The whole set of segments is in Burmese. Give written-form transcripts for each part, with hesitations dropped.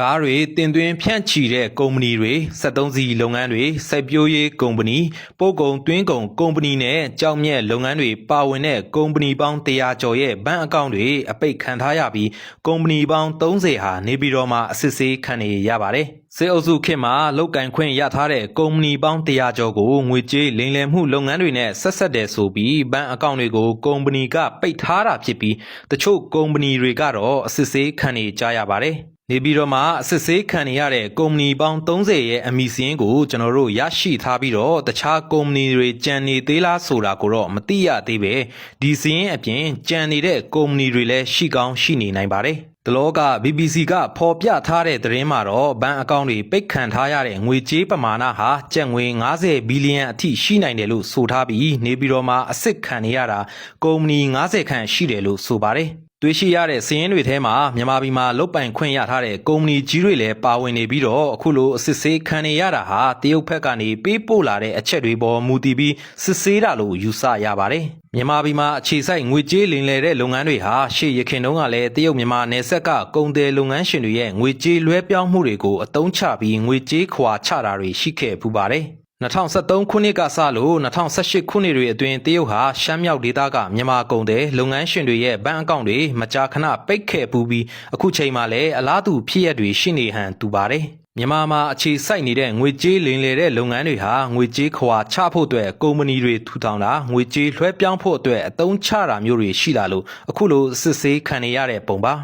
ကားတွေတင်သွင်းဖြန့်ချီတဲ့ကုမ္ပဏီတွေစက်သုံးစီလုပ်ငန်းတွေစိုက်ပျိုးရေးကုမ္ပဏီပို့ကုန်သွင်းကုန်ကုမ္ပဏီနဲ့ကြောက်မြက်လုပ်ငန်းတွေပါဝင်တဲ့ကုမ္ပဏီပေါင်း100ကျော်ရဲ့ဘဏ်အကောင့်တွေအပိတ်ခံထားရပြီးကုမ္ပဏီပေါင်း30ဟာနေပြည်တော်မှာအစစ်ဆေးခံနေရပါတယ်စေအုပ်စုခေတ်မှာလောက်ကင်ခွင့်ရထားတဲ့ကုမ္ပဏီပေါင်း100ကျော်ကိုငွေကြေးလိမ်လည်မှုလုပ်ငန်းတွေနဲ့ဆက်ဆက်တယ်ဆိုပြီးဘဏ်အကောင့်တွေကိုကုမ္ပဏီကပိတ်ထားတာဖြစ်ပြီးတချို့ကုမ္ပဏီတွေကတော့အစစ်ဆေးခံနေကြရပါတယ်နေပြည်တော်မှာအစစ်ဆေးခံရတဲ့ကုမ္ပဏီပေါင်း30ရဲ့အမည်စာရင်းကိုကျွန်တော်တို့ရရှိထားပြီးတော့တခြားကုမ္ပဏီတွေကြံနေသေးလားဆိုတာကိုတော့မသိရသေးပဲဒီစာရင်းအပြင်ကြံနေတဲ့ကုမ္ပဏီတွေလည်းရှိကောင်းရှိနေနိုင်ပါတယ်တလောက BBC ကဖော်ပြထားတဲ့သတင်းမှာတော့ဘဏ်အကောင့်တွေပိတ်ခံထားရတဲ့ငွေကြေးပမာဏဟာကျပ်ငွေ90ဘီလီယံအထိရှိနိုင်တယ်လို့ဆိုထားပြီးနေပြည်တော်မှာအစစ်ခံနေရတာကုမ္ပဏီ90ခန့်ရှိတယ်လို့ဆိုပါတယ်တွေ့ရှိရတဲ့စာရင်းတွေထဲမှာမြန်မာပြည်မှာလုတ်ပိုင်ခွင့်ရထားတဲ့ကုမ္ပဏီကြီးတွေလည်းပါဝင်နေပြီးတော့အခုလိုအစစ်ဆေးခံနေရတာဟာတရုတ်ဘက်ကနေပေးပို့လာတဲ့အချက်တွေပေါ်မူတည်ပြီးစစ်ဆေးတာလို့ယူဆရပါတယ်မြန်မာပြည်မှာအခြေစိုက်ငွေကြေးလိမ်လည်တဲ့လုပ်ငန်းတွေဟာရှေ့ရခင်တုန်းကလည်းတရုတ်မြန်မာနယ်စပ်ကကုန်သည်လုပ်ငန်းရှင်တွေရဲ့ငွေကြေးလွှဲပြောင်းမှုတွေကိုအသုံးချပြီးငွေကြေးခွာချတာတွေရှိခဲ့ပူပါတယ်2013ခုနှစ်ကစလို့2018ခုနှစ်တွေအတွင်းတရုတ်ဟာရှမ်းမြောက်ဒေသကမြန်မာကုန်သည်လုပ်ငန်းရှင်တွေရဲ့ဘဏ်အကောင့်တွေမကြာခဏပိတ်ခဲ့ပူပြီးအခုချိန်မှာလည်းအလားတူဖြစ်ရပ်တွေရှိနေဟန်တူပါတယ်မြန်မာမှာအခြေစိုက်နေတဲ့ငွေကြေးလိမ်လည်တဲ့လုပ်ငန်းတွေဟာငွေကြေးခွာချဖို့အတွက်ကုမ္ပဏီတွေထူထောင်တာငွေကြေးလွှဲပြောင်းဖို့အတွက်အသုံးချတာမျိုးတွေရှိလာလို့အခုလိုစစ်ဆေးခံနေရတဲ့ပုံပါ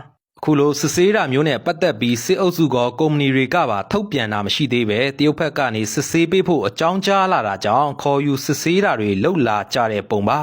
ခုလိုစစ်ဆေးတာမျိုးနဲ့ပတ်သက်ပြီးစစ်အုပ်စုကကုမ္ပဏီတွေကပါထုတ်ပြန်တာမရှိသေးပဲတရုတ်ဘက်ကနေစစ်ဆေးပေးဖို့အကြောင်းကြားလာတာကြောင့်ခေါ်ယူစစ်ဆေးတာတွေလှုပ်လာကြတဲ့ပုံပါ